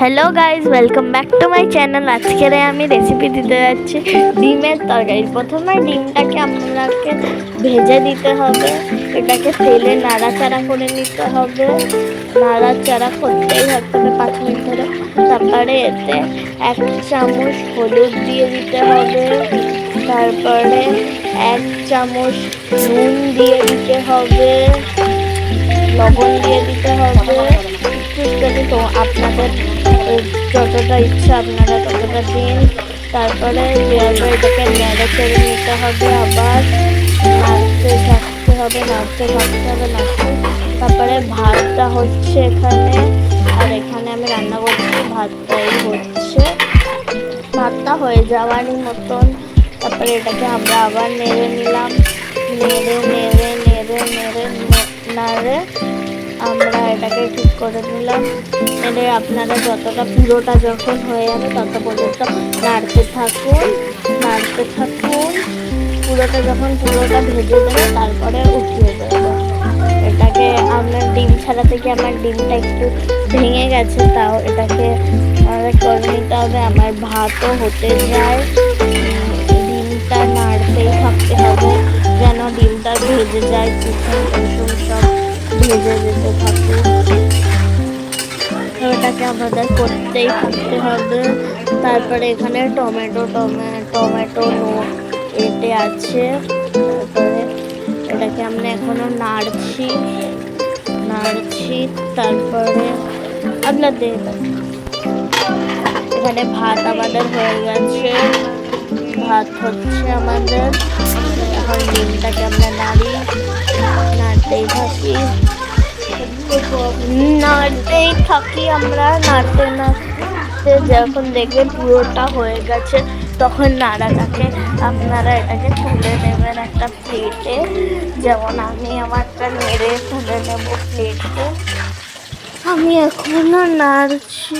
Hello guys, welcome back to my channel. আজকের আমি recipe দিতে যাচ্ছি ডিমের তরকারি। প্রথমে ডিমটাকে আপনাকে ভেজে দিতে হবে, এটাকে তেলে নাড়াচাড়া করে নিতে হবে। নাড়াচাড়া করতেই থাকতে হবে 5 মিনিট ধরে। তারপরে এতে 1 চামচ হলুদ দিয়ে দিতে হবে, তারপরে 1 চামচ নুন দিয়ে দিতে হবে, লবণ দিয়ে দিতে হবে। তো আপনাদের যতটা ইচ্ছা আপনারা ততটা দিন। তারপরে এটাকে নেড়ে চেড়ে নিতে হবে, আবার নাড়তে থাকতে হবে। তারপরে ভাতটা হচ্ছে এখানে, আর এখানে আমি রান্না করছি, ভাতটাই হচ্ছে। ভাতটা হয়ে যাওয়ারই মতন। তারপরে এটাকে আমরা আবার নেড়ে নিলাম, নেড়ে আমরা এটাকে ঠিক করে নিলাম। এবারে আপনারা যতটা পুরোটা যখন হয়ে যাবে তত পর্যন্ত নাড়তে থাকুন। পুরোটা ভেজে দেবে, তারপরে উঠিয়ে দেবে। এটাকে আপনার ডিম ছাড়া থেকে আমার ডিমটা একটু ভেঙে গেছে, তাও এটাকে আমাদের করে নিতে হবে। আমার ভাতও হতে যায়, ডিমটা নাড়তেই থাকতে হবে যেন ডিমটা ভেজে যায়, কুসুম সব ভেজে যেতে থাকে। ওটাকে আমাদের করতেই থাকতে হবে। তারপরে এখানে টমেটো এতে আছে। তারপরে এটাকে আমরা এখনো নাড়ছি। তারপরে আপনাদের এখানে ভাত আমাদের হয়ে গেছে, ভাত হচ্ছে আমাদের। এখন ডিমটাকে আমরা নাড়তেই থাকি আমরা নাড়তে যখন দেখবেন পুরোটা হয়ে গেছে তখন নাড়াটাকে আপনারা এটাকে তুলে নেবেন একটা প্লেটে। যেমন আমি আমারটা নেড়ে তুলে নেব প্লেটে। আমি এখনো নাড়ছি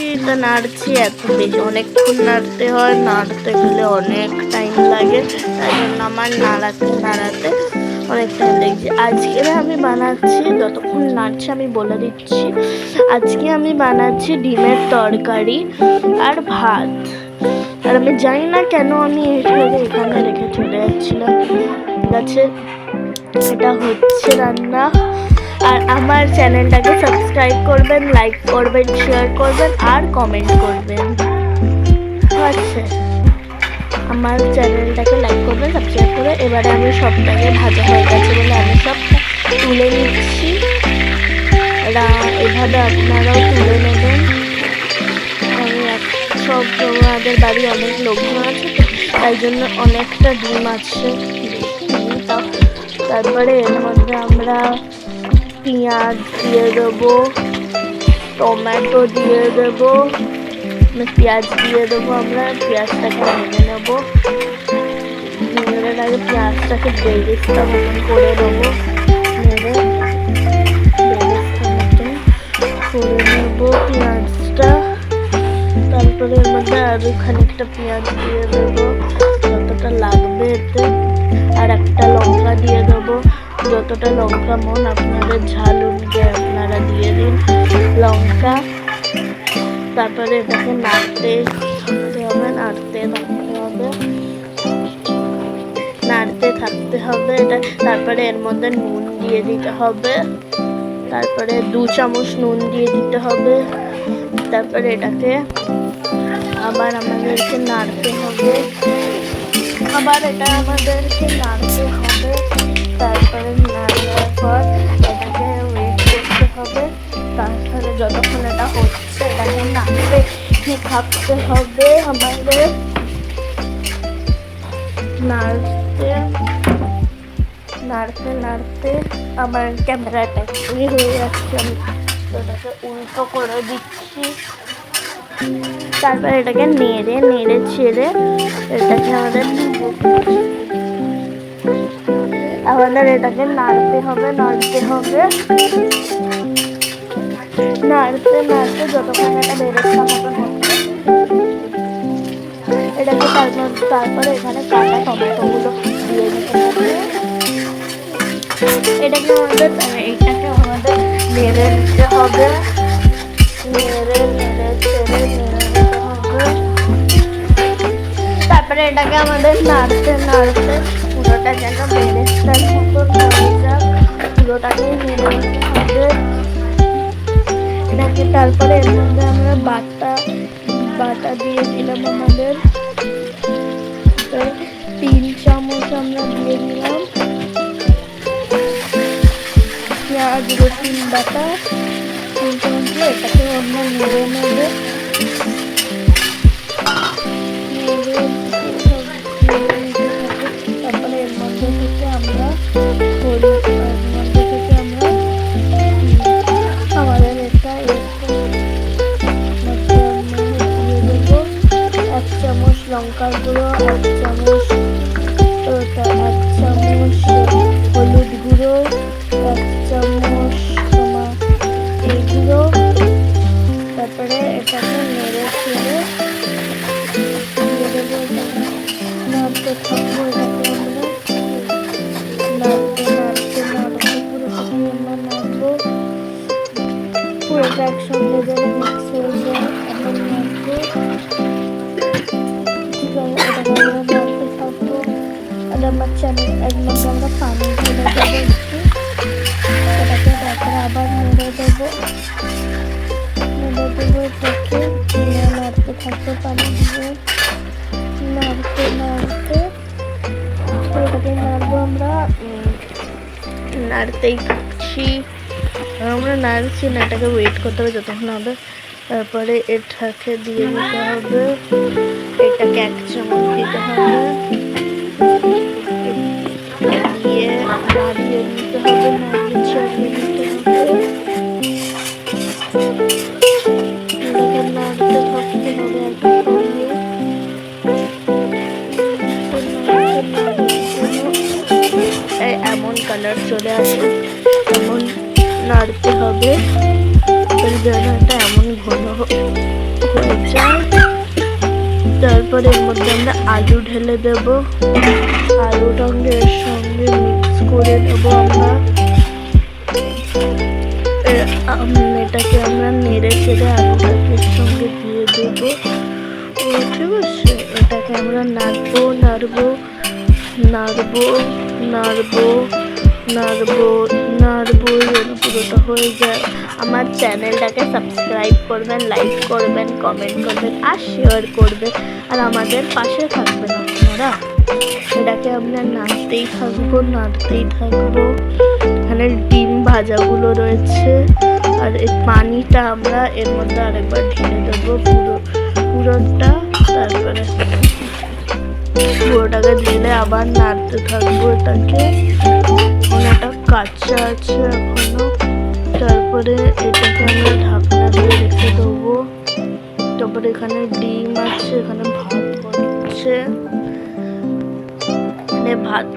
এত বেশি অনেকক্ষণ নাড়তে হয়, নাড়তে গেলে অনেক টাইম লাগে, তাই জন্য আমার নাড়াতে অনেক টাইম লাগছে। আজকে আমি বানাচ্ছি, যতক্ষণ নাড়ছি আমি বলে দিচ্ছি, আজকে আমি বানাচ্ছি ডিমের তরকারি আর ভাত। আর আমি জানি না কেন আমি এখানে রেখে চলে যাচ্ছিলাম। ঠিক আছে, এটা হচ্ছে রান্না। আর আমার চ্যানেলটাকে সাবস্ক্রাইব করবেন, লাইক করবেন, শেয়ার করবেন আর কমেন্ট করবেন। আচ্ছা, আমার চ্যানেলটাকে লাইক করবেন, সাবস্ক্রাইব করে। এবারে আমি সবটাকে ভাজা হয়ে গেছে বলে আমি সবটা তুলে নিচ্ছি। এভাবে আপনারাও তুলে নেবেন। আমি সব আমাদের বাড়ি অনেক লোকজন আছে তো, তাই জন্য অনেকটা ডিম আছে। তারপরে এর মধ্যে আমরা পেঁয়াজ দিয়ে দেবো, টমেটো দিয়ে দেবো, পেঁয়াজ দিয়ে দেবো। আমরা পেঁয়াজটাকে ভেঙে নেবো, আগে পেঁয়াজটাকে বেরেস্তা মতন করে দেবো, পেঁয়াজটা। তারপরে এর মধ্যে আরো খানিকটা পেঁয়াজ দিয়ে দেবো, যতটা লাগবে এতে। আর একটা লঙ্কা দিয়ে দেবো, যতটা লঙ্কা মন আপনাদের ঝাল অনুযায়ী আপনারা দিয়ে দিন লঙ্কা। তারপরে এটাকে নাড়তে থাকতে হবে এটা। তারপরে এর মধ্যে নুন দিয়ে দিতে হবে, তারপরে 2 চামচ নুন দিয়ে দিতে হবে। তারপরে এটাকে আবার আমাদেরকে নাড়তে হবে, তারপরে নাড়ার পর এটাকে ওয়েট করতে হবে। তারপরে যতক্ষণ এটা হচ্ছে এটাকে থাকতে হবে আমাদের। নাড়তে আমার ক্যামেরাটা হয়ে যাচ্ছে, আমি ওটাকে উল্টো করে দিচ্ছি। তারপরে এটাকে নেড়ে ছেড়ে এটাকে আমাদের এটাকে নাড়তে হবে যতক্ষণ এটা বেরেস্তা মতন হচ্ছে এটাকে। তারপরে এখানে কাটা টমেটোগুলো দিয়ে দিতে হবে। এইটাকে আমাদের নেড়ে নিতে হবে। নেড়ে নেড়ে চেড়ে নেড়ে নিতে হবে। তারপরে এটাকে আমাদের নাড়তে নাড়তে পুরোটা যেন বেরেস্তার মতো হয়ে যাক, পুরোটাকে নেড়ে নিতে হবে এটাকে। তারপরে এর মধ্যে আমরা বাটা দিয়ে দিলাম আমাদের 3 চামচ আমরা দিয়ে দিলাম পেঁয়াজ রসুন বাটা 3 চামচ দিয়ে এটাকে আমরা নেড়ে নেড়ে তারপরে এর মধ্যে থেকে আমরা আমাদের এটা দিয়ে দেবো 1 চামচ লঙ্কার গুঁড়ো, 1 চামচ হলুদ গুঁড়ো, 1 চামচ তোমার এই গুঁড়ো। তারপরে এটাকে নেড়ে ছেড়ে দিয়ে দেবো, নাড়তে থাকবো এটাকে আমরা নাড়তে নাড়তে নাড়তে পুরোটাকে আমরা নাড়বো, পুরোটা একসঙ্গে যেন মিক্স হয়ে যায় এখন নাড়বো। এটাকে আমরা নাড়তে থাকবো। আর আমার চ্যানেল এর মধ্যে আমরা পানি ঢেলে দেবো একটু, এটাকে তারপরে আবার নেড়ে দেবো এটাকে নাড়তে থাকবো পানি দিয়ে নাড়তে নাড়তে এটাকে নাড়বো আমরা নাড়তেই থাকছি, আমরা নাড়ছি না, এটাকে ওয়েট করতে হবে যতক্ষণ হবে। তারপরে এটাকে দিয়ে দিতে হবে, এটাকে 1 চামচ দিতে হবে, দিয়ে নাড়িয়ে নিতে হবে, নাড়িয়ে ছড়িয়ে নিতে হবে, এটাকে নাড়তে থাকতে হবে এমন কালার চলে আসে, এমন নাড়তে হবে যেন এটা এমন ঘন হয়ে যায়। তারপরে এর মধ্যে আমরা আলু ঢেলে দেব, আলুটাকে এর সঙ্গে মিক্স করে নেব আমরা। এটাকে আমরা নেড়ে চেড়ে আলুটাকে এর সঙ্গে দিয়ে দেবো, ঠিক আছে। এটাকে আমরা নাড়বো নাড়বো নাড়বো নাড়বো নাড়বো নাড়বো যেন পুরোটা হয়ে যায়। আমার চ্যানেলটাকে সাবস্ক্রাইব করবেন, লাইক করবেন, কমেন্ট করবেন আর শেয়ার করবেন, আর আমাদের পাশে থাকবেন আপনারা। এটাকে আমরা নাড়তেই থাকবো নাড়তেই থাকবো। এখানে ডিম ভাজাগুলো রয়েছে, আর এই পানিটা আমরা এর মধ্যে আরেকবার ঢেলে দেবো পুরোটা। তারপরে পুরোটাকে ঢেলে আবার নাড়তে থাকবো এটাকে, এটা কাঁচা আছে এখনো। তারপরে এটাকে আমরা ঢাকনা দিয়ে রেখে দেবো। তারপরে এখানে ডিম আছে, এখানে ভাত হচ্ছে, ভাত